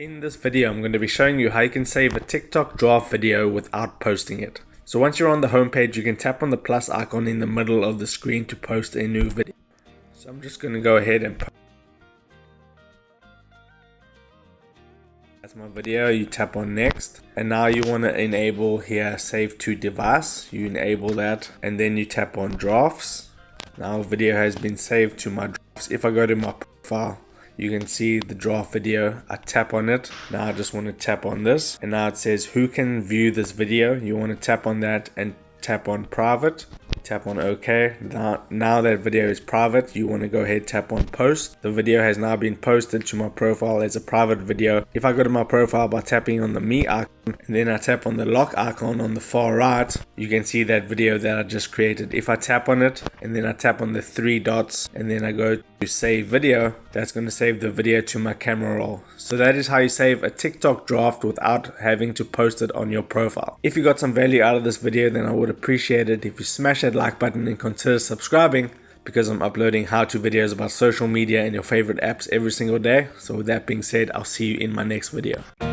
In this video, I'm going to be showing you how you can save a TikTok draft video without posting it. So once you're on the home page, you can tap on the plus icon in the middle of the screen to post a new video. So I'm just going to go ahead and post. That's my video. You tap on next, and now you want to enable here save to device. You enable that, and then you tap on drafts. Now video has been saved to my drafts. If I go to my profile, you can see the draft video. I tap on it. Now I just want to tap on this, and now it says who can view this video. You want to tap on that and tap on private. Tap on OK. Now that video is private, you want to go ahead, tap on post. The video has now been posted to my profile as a private video. If I go to my profile by tapping on the me icon and then I tap on the lock icon on the far right, you can see that video that I just created. If I tap on it and then I tap on the three dots and then I go to save video, that's going to save the video to my camera roll. So that is how you save a TikTok draft without having to post it on your profile. If you got some value out of this video, then I would appreciate it if you smash that like button and consider subscribing, because I'm uploading how-to videos about social media and your favorite apps every single day. So with that being said, I'll see you in my next video.